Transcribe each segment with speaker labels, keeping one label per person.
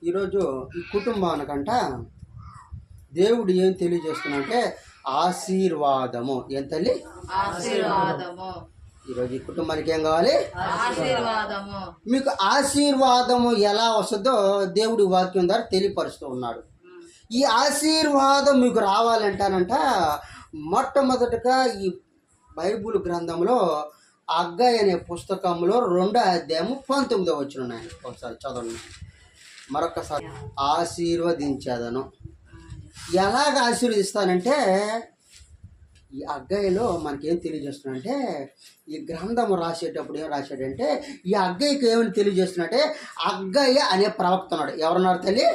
Speaker 1: ఈరోజు ఈ కుటుంబానికంట దేవుడు ఏం తెలియజేస్తున్నాడంటే ఆశీర్వాదము. ఏం తల్లి?
Speaker 2: ఆశీర్వాదము.
Speaker 1: ఈరోజు ఈ కుటుంబానికి ఏం కావాలి?
Speaker 2: ఆశీర్వాదము.
Speaker 1: మీకు ఆశీర్వాదము ఎలా వస్తుందో దేవుడి వాక్యం ద్వారా తెలియపరుస్తూ ఉన్నాడు. ఈ ఆశీర్వాదం మీకు రావాలంటానంట మొట్టమొదటిగా ఈ బైబుల్ గ్రంథంలో అగ్గై అనే పుస్తకంలో 2వ అధ్యాయము 19వ వచనం ఉన్నాయి. ఒకసారి చదవండి మరొకసారి. ఆశీర్వదించేదను. ఎలాగ ఆశీర్వదిస్తానంటే ఈ అగ్గయ్యలో మనకేం తెలియజేస్తున్నాడంటే ఈ గ్రంథము రాసేటప్పుడు ఏం రాశాడంటే ఈ అగ్గయ్యకి ఏమని తెలియజేస్తున్నట్టే అగ్గయ్య అనే ప్రవక్త ఉన్నాడు. ఎవరున్నారు తల్లి?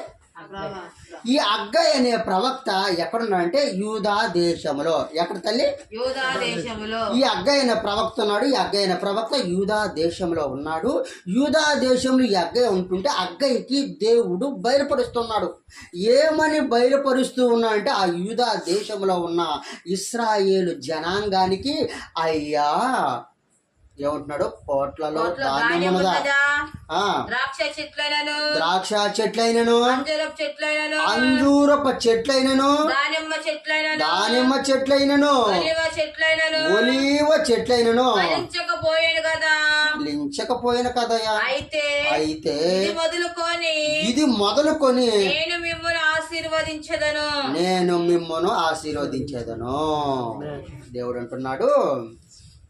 Speaker 1: ఈ అగ్గయ్య అనే ప్రవక్త ఎక్కడున్నాడంటే యూదా దేశంలో. ఎక్కడ తల్లి?
Speaker 2: యూదా దేశంలో.
Speaker 1: ఈ అగ్గయ్య అనే ప్రవక్త ఉన్నాడు. ఈ అగ్గయ్య అనే ప్రవక్త యూదా దేశంలో ఉన్నాడు. యూదా దేశంలో ఈ అగ్గయ్య ఉంటుంటే అగ్గయ్యకి దేవుడు బయలుపరుస్తున్నాడు. ఏమని బయలుపరుస్తూ ఉన్నాడంటే ఆ యూదా దేశంలో ఉన్న ఇశ్రాయేలు జనాంగానికి అయ్యా ఏమంటున్నాడు? కోట్లలో ధాన్యం
Speaker 2: ద్రాక్ష
Speaker 1: చెట్లైనను అంజూరపు చెట్లైనను దానిమ్మ చెట్లైనను ఒలీవ చెట్లైనను లించకపోయిన కదయా. అయితే ఇది మొదలుకొని నేను మిమ్మల్ని ఆశీర్వదించేదను. దేవుడు అంటున్నాడు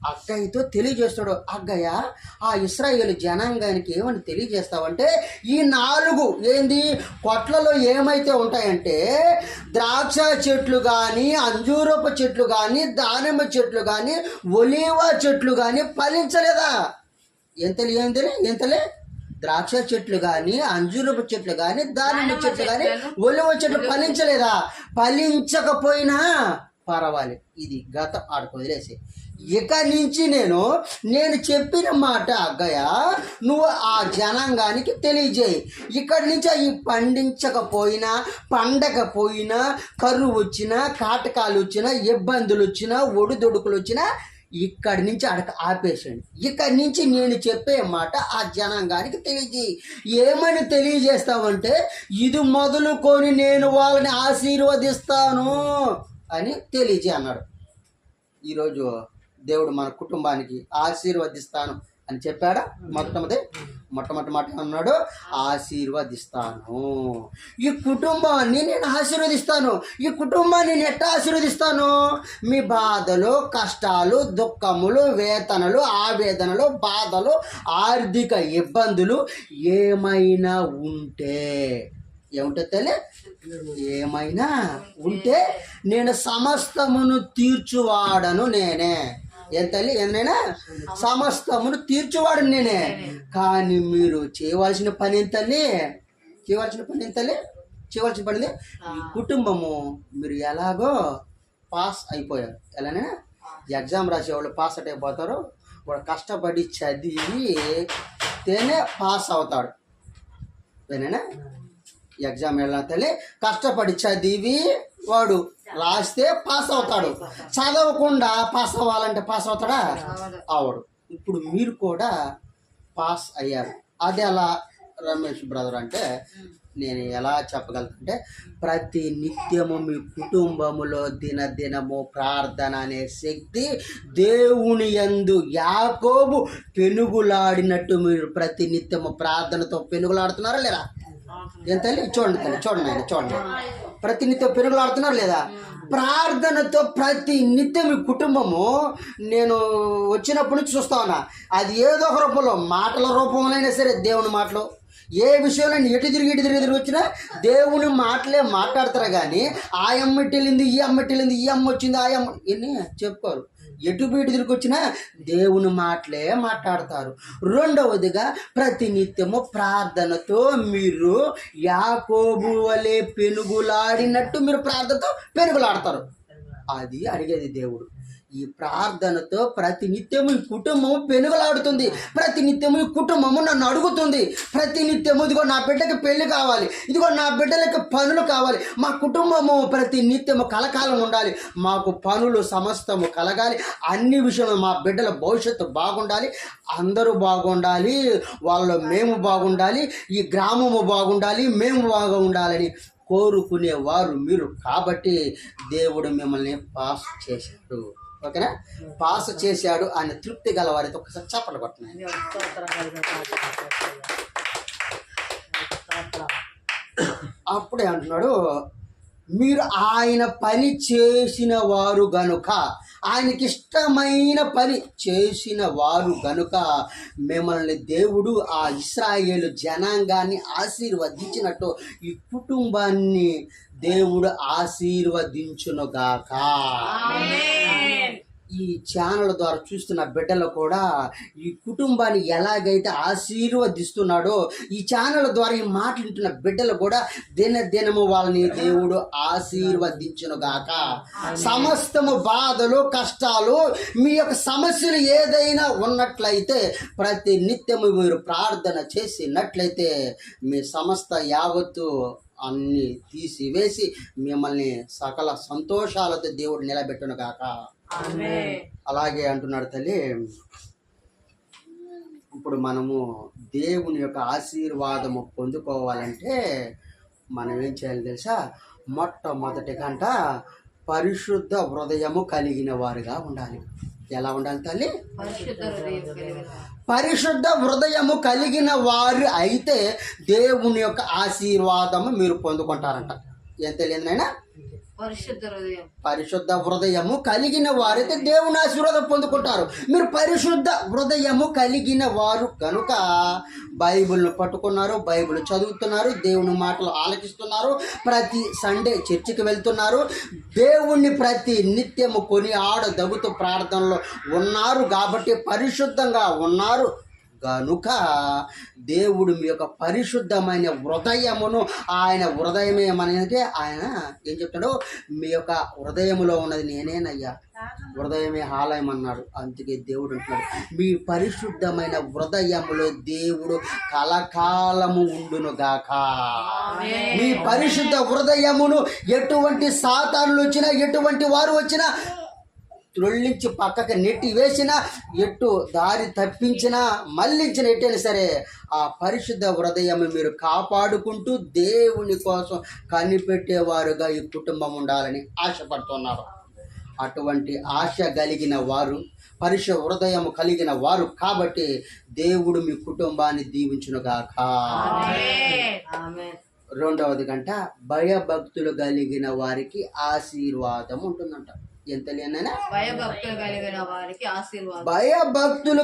Speaker 1: అగ్గయ్యతో తెలియజేస్తాడు. అగ్గయ్య ఆ ఇశ్రాయేలు జనాంగానికి ఏమని తెలియజేస్తావంటే ఈ 4 ఏంది కొట్లలో ఏమైతే ఉంటాయంటే ద్రాక్ష చెట్లు కానీ అంజూరపు చెట్లు కానీ దానిమ్మ చెట్లు కానీ ఒలీవ చెట్లు కానీ ఫలించలేదా? ఎంతలే ద్రాక్ష చెట్లు కానీ అంజూరపు చెట్లు కానీ దానిమ్మ చెట్లు కానీ ఒలివ చెట్లు ఫలించలేదా? ఫలించకపోయినా పర్వాలేదు, ఇది గత ఆడుకు వదిలేసి ఇక నుంచి నేను చెప్పిన మాట అగ్గయ్య నువ్వు ఆ జనాంగానికి తెలియజేయి. ఇక్కడి నుంచి అవి పండించకపోయినా పండకపోయినా కరువు వచ్చినా కాటకాలు వచ్చినా ఇబ్బందులు వచ్చినా ఒడిదొడుకులు వచ్చినా ఇక్కడి నుంచి ఆపేసండి. ఇక్కడి నుంచి నేను చెప్పే మాట ఆ జనాంగానికి తెలియజేయి. ఏమని తెలియజేస్తావంటే ఇది మొదలుకొని నేను వాళ్ళని ఆశీర్వదిస్తాను అని తెలియజేయ అన్నాడు. ఈరోజు దేవుడు మన కుటుంబానికి ఆశీర్వదిస్తాను అని చెప్పాడా? మొట్టమొదటి మాట అన్నాడు ఆశీర్వదిస్తాను. ఈ కుటుంబాన్ని నేను ఆశీర్వదిస్తాను. ఈ కుటుంబాన్ని నేను ఎట్లా ఆశీర్వదిస్తాను? మీ బాధలు కష్టాలు దుఃఖములు వేతనలు ఆవేదనలు బాధలు ఆర్థిక ఇబ్బందులు ఏమైనా ఉంటే ఏమైనా ఉంటే నేను సమస్తమును తీర్చువాడను నేనే. ఏదైనా సమస్తమును తీర్చువాడు నేనే. కానీ మీరు చేయవలసిన పని ఏం తల్లి? చేయవలసిన పని ఈ కుటుంబము మీరు ఎలాగో పాస్ అయిపోయారు. ఎలానే ఎగ్జామ్ రాసేవాళ్ళు పాస్ అయిపోతారు. వాడు కష్టపడి చదివితేనే పాస్ అవుతాడు. ఏనా ఎగ్జామ్ వెళ్ళిన తల్లి కష్టపడి చదివి వాడు రాస్తే పాస్ అవుతాడు. చదవకుండా పాస్ అవ్వాలంటే పాస్ అవుతాడా? అవడు. ఇప్పుడు మీరు కూడా పాస్ అయ్యారు. అది ఎలా రమేష్ బ్రదర్ అంటే నేను ఎలా చెప్పగలుగుతానంటే ప్రతి నిత్యము మీ కుటుంబములో దినదినము ప్రార్థన అనే శక్తి దేవుని యందు యాకోబు పెనుగులాడినట్టు మీరు ప్రతి నిత్యము ప్రార్థనతో పెనుగులాడుతున్నారా లేదా? చూడండి ప్రతినిత్యం పెరుగులాడుతున్నారు లేదా? ప్రార్థనతో ప్రతి నిత్యం మీ కుటుంబము నేను వచ్చినప్పటి నుంచి చూస్తా ఉన్నా. అది ఏదో ఒక రూపంలో మాటల రూపంలోనైనా సరే దేవుని మాటలు ఏ విషయంలో ఎటు తిరిగి వచ్చినా దేవుని మాటలే మాట్లాడతారు. కానీ ఆ అమ్మటి వెళ్ళింది ఈ అమ్మటి వెళ్ళింది ఈ అమ్మ వచ్చింది ఆ అమ్మ ఎన్ని చెప్పుకోరు. ఎటు బయట తిరిగి వచ్చినా దేవుని మాటలే మాట్లాడతారు. రెండవదిగా ప్రతినిత్యము ప్రార్థనతో మీరు యాకోబు వలె పెనుగులాడినట్టు మీరు ప్రార్థనతో పెనుగులాడతారు. అది అడిగేది దేవుడు. ఈ ప్రార్థనతో ప్రతి నిత్యము ఈ కుటుంబం పెనుగలాడుతుంది. ప్రతి నిత్యము ఈ కుటుంబము నన్ను అడుగుతుంది. ప్రతి నిత్యము ఇదిగో నా బిడ్డకి పెళ్లి కావాలి, ఇదిగో నా బిడ్డలకి పనులు కావాలి, మా కుటుంబము ప్రతి నిత్యము కలకాలం ఉండాలి, మాకు పనులు సమస్తము కలగాలి, అన్ని విషయంలో మా బిడ్డల భవిష్యత్తు బాగుండాలి, అందరూ బాగుండాలి, వాళ్ళు మేము బాగుండాలి, ఈ గ్రామము బాగుండాలి, మేము బాగుండాలని కోరుకునేవారు మీరు. కాబట్టి దేవుడు మిమ్మల్ని పాస్ చేశాడు. ఓకేనా? పాస్ చేశాడు అనే తృప్తి గల వారితో ఒకసారి చప్పట్లు కొట్టున్నాయి. అప్పుడే అంటున్నాడు, మీరు ఆయన పని చేసిన వారు గనుక, ఆయనకి ఇష్టమైన పని చేసిన వారు గనుక మిమ్మల్ని దేవుడు ఆ ఇశ్రాయేలు జనాంగాన్ని ఆశీర్వదించినట్టు ఈ కుటుంబాన్ని దేవుడు ఆశీర్వదించునుగాక. ఈ ఛానల్ ద్వారా చూస్తున్న బిడ్డలు కూడా ఈ కుటుంబాన్ని ఎలాగైతే ఆశీర్వదిస్తున్నాడో, ఈ ఛానల్ ద్వారా ఈ మాటలు వింటున్న బిడ్డలు కూడా దినదినము వాళ్ళని దేవుడు ఆశీర్వదించునుగాక. సమస్తము బాధలు, కష్టాలు, మీ యొక్క సమస్యలు ఏదైనా ఉన్నట్లయితే ప్రతి నిత్యము మీరు ప్రార్థన చేసినట్లయితే మీ సమస్త యావత్తు అన్ని తీసివేసి మిమ్మల్ని సకల సంతోషాలతో దేవుడు నిలబెట్టునుగాక. అలాగే అంటున్నాడు తల్లి. ఇప్పుడు మనము దేవుని యొక్క ఆశీర్వాదము పొందుకోవాలంటే మనం ఏం చేయాలి తెలుసా? మొట్టమొదటి గంట పరిశుద్ధ హృదయము కలిగిన వారుగా ఉండాలి. ఎలా ఉండాలి తల్లి? పరిశుద్ధ హృదయము కలిగిన వారు అయితే దేవుని యొక్క ఆశీర్వాదము మీరు పొందుకుంటారంట. ఏం తెలియదు నాయనా? పరిశుద్ధ హృదయము కలిగిన వారైతే దేవుని ఆశీర్వాదం పొందుకుంటారు. మీరు పరిశుద్ధ హృదయము కలిగిన వారు కనుక బైబిల్ను పట్టుకున్నారు, బైబిల్ చదువుతున్నారు, దేవుని మాటలు ఆలకిస్తున్నారు, ప్రతి సండే చర్చికి వెళ్తున్నారు, దేవుణ్ణి ప్రతి నిత్యము కొని ఆడదగుతూ ప్రార్థనలో ఉన్నారు కాబట్టి పరిశుద్ధంగా ఉన్నారు కనుక దేవుడు మీ యొక్క పరిశుద్ధమైన హృదయమును, ఆయన హృదయం ఏమనేది ఆయన ఏం చెప్తాడు? మీ యొక్క హృదయములో ఉన్నది నేనేనయ్యా, హృదయమే ఆలయం అన్నాడు. అందుకే దేవుడు అంటున్నాడు, మీ పరిశుద్ధమైన హృదయములో దేవుడు కలకాలము ఉండునుగాక. మీ పరిశుద్ధ హృదయమును ఎటువంటి సాతానులు వచ్చినా, ఎటువంటి వారు వచ్చినా త్రొల్లించి పక్కకి నెట్టి వేసినా, ఎటు దారి తప్పించినా, మళ్ళించిన ఎట్టైనా సరే ఆ పరిశుద్ధ హృదయం మీరు కాపాడుకుంటూ దేవుని కోసం కనిపెట్టేవారుగా ఈ కుటుంబం ఉండాలని ఆశపడుతున్నారు. అటువంటి ఆశ కలిగిన వారు, పరిశుద్ధ హృదయం కలిగిన వారు కాబట్టి దేవుడు మీ కుటుంబాన్ని దీవించునుగాక. రెండవది గంట భయభక్తులు కలిగిన వారికి ఆశీర్వాదం ఉంటుందంట. ఎంత లేనైనా భయభక్తులు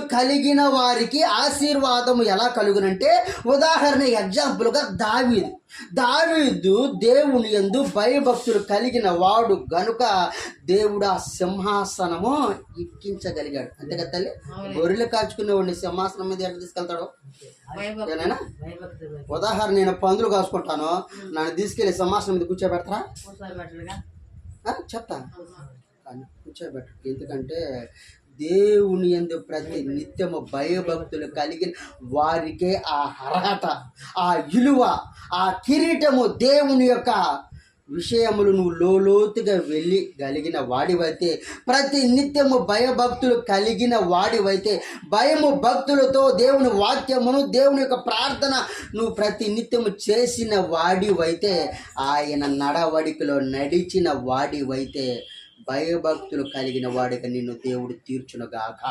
Speaker 1: కలిగిన వారికి ఆశీర్వాదము ఎలా కలుగునంటే, ఉదాహరణ ఎగ్జాంపుల్గా దావీదు దేవుని యందు భయభక్తులు కలిగిన వాడు గనుక దేవుడు ఆ సింహాసనము ఎక్కించగలిగాడు. అంతే కదా తల్లి? గొర్రెలు కాచుకునేవాడిని సింహాసనం మీద ఎట్లా తీసుకెళ్తాడు? ఏనైనా ఉదాహరణ, నేను పందులు కాసుకుంటాను, నన్ను తీసుకెళ్ళి సింహాసనం మీద కూర్చోబెడతారా? చెప్తాను, కూర్చోబెట్టు. ఎందుకంటే దేవుని యందు ప్రతి నిత్యము భయభక్తులు కలిగిన వారికే ఆ అర్హత, ఆ విలువ, ఆ కిరీటము, దేవుని యొక్క విషయములు నువ్వు లోతుగా వెళ్ళి కలిగిన వాడివైతే, ప్రతి నిత్యము భయభక్తులు కలిగిన వాడివైతే, భయము భక్తులతో దేవుని వాక్యమును, దేవుని యొక్క ప్రార్థన నువ్వు ప్రతి నిత్యము చేసిన వాడివైతే, ఆయన నడవడికలో నడిచిన వాడివైతే, భయభక్తులు కలిగిన వాడిగా నిన్ను దేవుడు తీర్చునుగాక.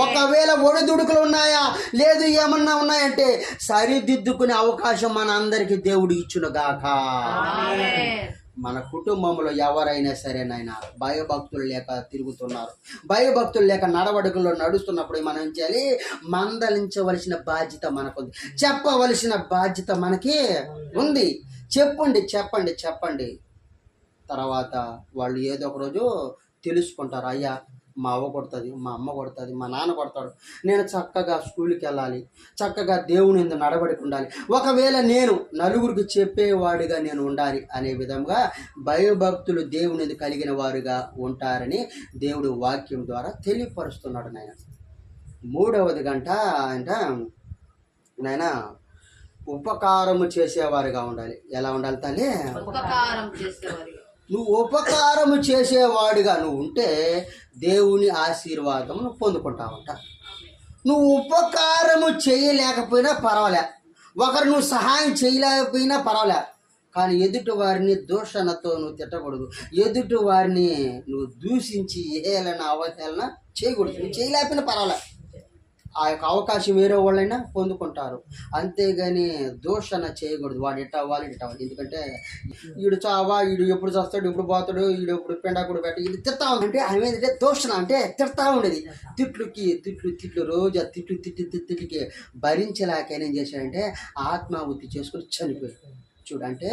Speaker 1: ఒకవేళ ఒడిదుడుకులు ఉన్నాయా, లేదు ఏమన్నా ఉన్నాయంటే సరిదిద్దుకునే అవకాశం మన అందరికీ దేవుడు ఇచ్చునుగాక. మన కుటుంబంలో ఎవరైనా సరేనైనా భయభక్తులు లేక తిరుగుతున్నారు, భయభక్తులు లేక నడవడికల్లో నడుస్తున్నప్పుడు మనం ఏం చేయాలి? మందలించవలసిన బాధ్యత మనకుంది, చెప్పవలసిన బాధ్యత మనకి ఉంది. చెప్పండి. తర్వాత వాళ్ళు ఏదో ఒక రోజు తెలుసుకుంటారు, అయ్యా మా అవ్వ కొడుతుంది, మా అమ్మ కొడుతుంది, మా నాన్న కొడతాడు. నేను చక్కగా స్కూల్కి వెళ్ళాలి, చక్కగా దేవుని యందు నడవడిక ఉండాలి. ఒకవేళ నేను నలుగురికి చెప్పేవాడిగా నేను ఉండాలి అనే విధంగా భయభక్తులు దేవుని యందు కలిగిన వారుగా ఉంటారని దేవుడు వాక్యం ద్వారా తెలియపరుస్తున్నాడు నాయన. మూడవది గంట అంట నాయన ఉపకారము చేసేవారుగా ఉండాలి. ఎలా ఉండాలి తల్లి?
Speaker 2: ఉపకారం చేసేవారు.
Speaker 1: నువ్వు ఉపకారము చేసేవాడిగా నువ్వు ఉంటే దేవుని ఆశీర్వాదం నువ్వు పొందుకుంటావంట. నువ్వు ఉపకారము చేయలేకపోయినా పర్వాలే, ఒకరు నువ్వు సహాయం చేయలేకపోయినా పర్వాలే, కానీ ఎదుటి వారిని దూషణతో నువ్వు తిట్టకూడదు. ఎదుటి వారిని నువ్వు దూషించి ఏలన అవహేళన చేయకూడదు. నువ్వు చేయలేకపోయినా పర్వాలే, ఆ యొక్క అవకాశం వేరే వాళ్ళైనా పొందుకుంటారు, అంతేగాని దూషణ చేయకూడదు. వాడు ఇట్ట అవ్వాలి, ఇట్ట అవ్వాలి. ఎందుకంటే వీడు చావా, వీడు ఎప్పుడు చేస్తాడు, ఎప్పుడు పోతాడు, వీడు ఎప్పుడు పెండాకుడు పెట్టి ఇది తిడతా ఉంటే ఆమె ఏంటంటే దూషణ అంటే తిడతా ఉండేది. తిట్లు రోజు ఆ తిట్లుకి భరించలేక ఏం చేశాడంటే ఆత్మాహుతి చేసుకుని చనిపోయాడు. చూడంటే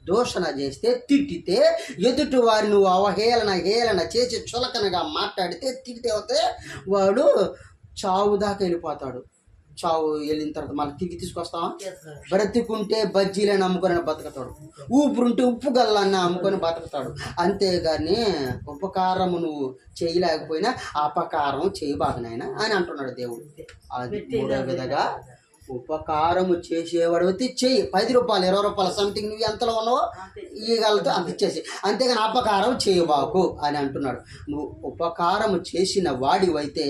Speaker 1: దూషణ చేస్తే, తిట్టితే, ఎదుటి వారిని నువ్వు హేళన చేసి చులకనగా మాట్లాడితే, తిడితే అవుతే వాడు చావు దాకా వెళ్ళిపోతాడు. చావు వెళ్ళిన తర్వాత మళ్ళీ తిరిగి తీసుకొస్తావా? బ్రతికుంటే బజ్జీలని అమ్ముకొని బతుకుతాడు, ఊపురుంటే ఉప్పు గల్లాన్ని అమ్ముకొని బతుకుతాడు. అంతేగాని ఉపకారము నువ్వు చేయలేకపోయినా అపకారం చేయబాగనైనా అని అంటున్నాడు దేవుడు. అది మూడో విధంగా ఉపకారము చేసేవాడు అయితే చెయ్యి. 10 రూపాయలు 20 రూపాయలు సంథింగ్ నువ్వు ఎంతలో ఉన్నావో ఇవ్వగలతో అంత ఇచ్చేసి, అంతేగాని అపకారం చేయబాకు అని అంటున్నాడు. నువ్వు ఉపకారము చేసిన వాడివైతే,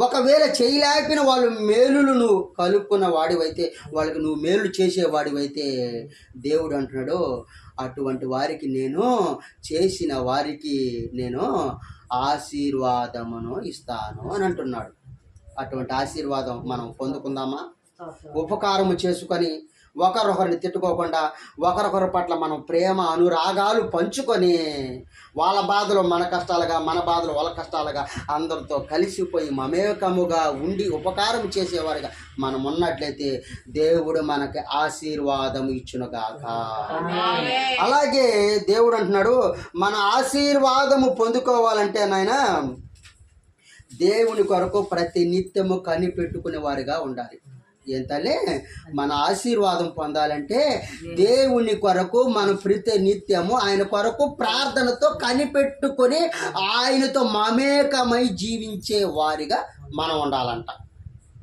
Speaker 1: ఒకవేళ చేయలేకపోయిన వాళ్ళు మేలులు నువ్వు కలుపుకున్న వాడివైతే, వాళ్ళకి నువ్వు మేలు చేసేవాడివైతే దేవుడు అంటున్నాడు అటువంటి వారికి నేను చేసిన వారికి నేను ఆశీర్వాదమును ఇస్తాను అని అంటున్నాడు. అటువంటి ఆశీర్వాదం మనం పొందుకుందామా? ఉపకారము చేసుకొని ఒకరొకరిని తిట్టుకోకుండా ఒకరొకరి పట్ల మనం ప్రేమ అనురాగాలు పంచుకొని వాళ్ళ బాధలు మన కష్టాలుగా, మన బాధలు వాళ్ళ కష్టాలుగా అందరితో కలిసిపోయి మమేకముగా ఉండి ఉపకారం చేసేవారిగా మనం ఉన్నట్లయితే దేవుడు మనకి ఆశీర్వాదం ఇచ్చునుగాక. అలాగే దేవుడు అంటున్నాడు మన ఆశీర్వాదము పొందుకోవాలంటే నాయన దేవుని కొరకు ప్రతి నిత్యము కనిపెట్టుకునే వారిగా ఉండాలి. ఏంటలే మన ఆశీర్వాదం పొందాలంటే దేవుని కొరకు మనం ప్రతి నిత్యము ఆయన కొరకు ప్రార్థనతో కనిపెట్టుకొని ఆయనతో మమేకమై జీవించే వారిగా మనం ఉండాలంట.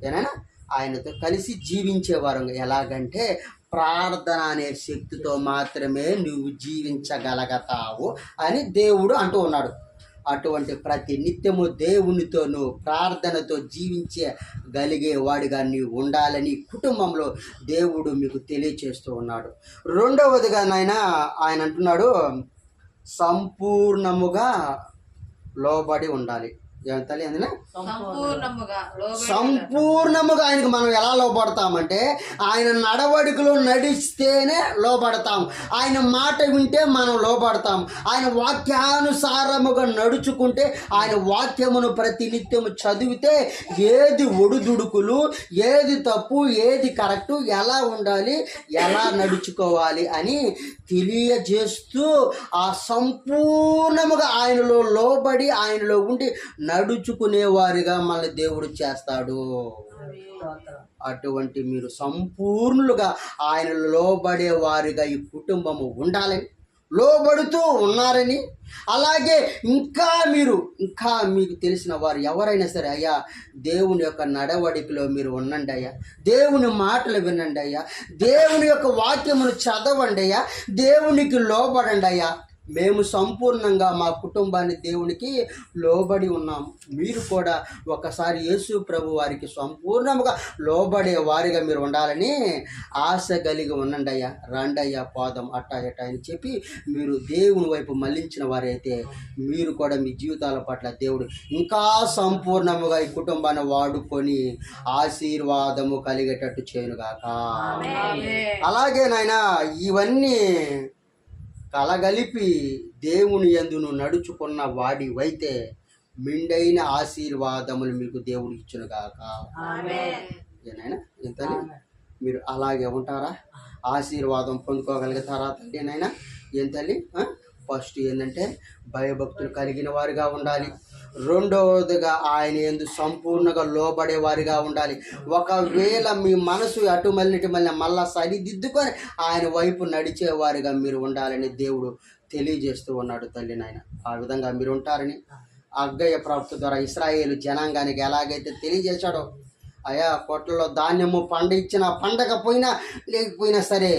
Speaker 1: ఏనైనా ఆయనతో కలిసి జీవించేవారు. ఎలాగంటే ప్రార్థన అనే శక్తితో మాత్రమే నువ్వు జీవించగలుగుతావు అని దేవుడు అంటూ ఉన్నాడు. అటువంటి ప్రతి నిత్యము దేవునితోనూ ప్రార్థనతో జీవించగలిగే వాడిగా నీవు ఉండాలని కుటుంబంలో దేవుడు మీకు తెలియచేస్తూ ఉన్నాడు. రెండవదిగా ఆయన అంటున్నాడు సంపూర్ణముగా లోబడి ఉండాలి. ఏమంటాలి అందులో సంపూర్ణముగా ఆయనకు మనం ఎలా లోబడతామంటే ఆయన నడవడికలో నడిస్తేనే లోబడతాం, ఆయన మాట వింటే మనం లోబడతాం, ఆయన వాక్యానుసారముగా నడుచుకుంటే ఆయన వాక్యమును ప్రతి నిత్యము చదివితే ఏది ఒడుదుడుకులు, ఏది తప్పు, ఏది కరెక్టు, ఎలా ఉండాలి, ఎలా నడుచుకోవాలి అని తెలియజేస్తూ ఆ సంపూర్ణముగా ఆయనలో లోబడి ఆయనలో ఉండి నడుచుకునేవారిగా మన దేవుడు చేస్తాడు. అటువంటి మీరు సంపూర్ణులుగా ఆయన లోబడే వారిగా ఈ కుటుంబము ఉండాలని, లోబడుతూ ఉన్నారని, అలాగే ఇంకా మీకు తెలిసిన వారు ఎవరైనా సరే అయ్యా దేవుని యొక్క నడవడికలో మీరు ఉండండి అయ్యా, దేవుని మాటలు వినండి అయ్యా, దేవుని యొక్క వాక్యమును చదవండి అయ్యా, దేవునికి లోబడండి అయ్యా, మేము సంపూర్ణంగా మా కుటుంబాన్ని దేవునికి లోబడి ఉన్నాము, మీరు కూడా ఒకసారి యేసు ప్రభు వారికి సంపూర్ణంగా లోబడే వారిగా మీరు ఉండాలని ఆశ కలిగి ఉండండి అయ్యా, రండయ్యా పోదాం అట్టా ఎట్టా అని చెప్పి మీరు దేవుని వైపు మళ్ళించిన వారైతే మీరు కూడా మీ జీవితాల పట్ల దేవుడు ఇంకా సంపూర్ణముగా ఈ కుటుంబాన్ని వాడుకొని ఆశీర్వాదము కలిగేటట్టు చేయనుగాక. అలాగే నాయనా ఇవన్నీ కలగలిపి దేవుని యందు నువ్వు నడుచుకున్న వాడివైతే మిండైన ఆశీర్వాదములు మీకు దేవుడు ఇచ్చునుగాక. ఏనాయనా ఎంతని మీరు అలాగే ఉంటారా? ఆశీర్వాదం పొందుకోగలుగుతారా తల్లినైనా? ఏం తల్లి? ఫస్ట్ ఏంటంటే భయభక్తులు కలిగిన వారుగా ఉండాలి, రెండవదిగా ఆయన యందు సంపూర్ణంగా లోబడే వారిగా ఉండాలి. ఒకవేళ మీ మనసు అటు మళ్ళీ ఇటు మళ్ళా సరిదిద్దుకొని ఆయన వైపు నడిచేవారిగా మీరు ఉండాలని దేవుడు తెలియజేస్తూ ఉన్నాడు తల్లి నాయన. ఆ విధంగా మీరు ఉంటారని అగ్గయ్య ప్రవక్త ద్వారా ఇశ్రాయేలు జనాంగానికి ఎలాగైతే తెలియజేశాడో, అయా కొట్లలో ధాన్యము పండించినా పండకపోయినా లేకపోయినా సరే,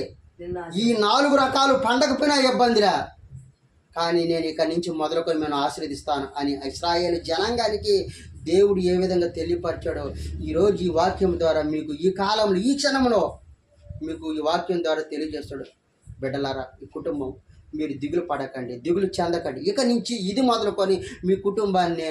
Speaker 1: ఈ 4 రకాలు పండకపోయినా ఇబ్బందిరా, కానీ నేను ఇక్కడి నుంచి మొదలుకొని నేను ఆశీర్వదిస్తాను అని ఇశ్రాయేలు జనాంగానికి దేవుడు ఏ విధంగా తెలియపరిచాడో ఈరోజు ఈ వాక్యం ద్వారా మీకు ఈ కాలంలో ఈ క్షణంలో మీకు ఈ వాక్యం ద్వారా తెలియజేస్తాడు. బిడ్డలారా, ఈ కుటుంబం మీరు దిగులు పడకండి, దిగులు చెందకండి. ఇక నుంచి ఇది మొదలుకొని మీ కుటుంబాన్ని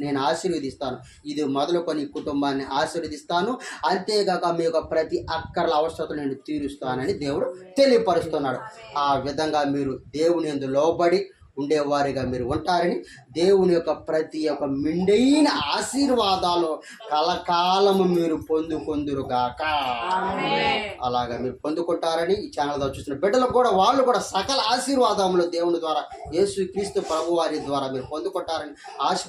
Speaker 1: నేను ఆశీర్వదిస్తాను. ఇది మొదలుకొని కుటుంబాన్ని ఆశీర్వదిస్తాను. అంతేగాక మీ యొక్క ప్రతి అక్కర్ల అవసరతలు నేను తీరుస్తానని దేవుడు తెలియపరుస్తున్నాడు. ఆ విధంగా మీరు దేవుని యందు లోబడి ఉండేవారిగా మీరు ఉంటారని, దేవుని యొక్క ప్రతి ఒక్క మెండైన ఆశీర్వాదాలు కలకాలము మీరు పొందుకొందురుగాక. అలాగా మీరు పొందుకుంటారని ఈ ఛానల్ ద్వారా చూస్తున్న బిడ్డలకు కూడా వాళ్ళు కూడా సకల ఆశీర్వాదములు దేవుని ద్వారా యేసు క్రీస్తు ప్రభు వారి ద్వారా మీరు పొందుకుంటారని ఆశ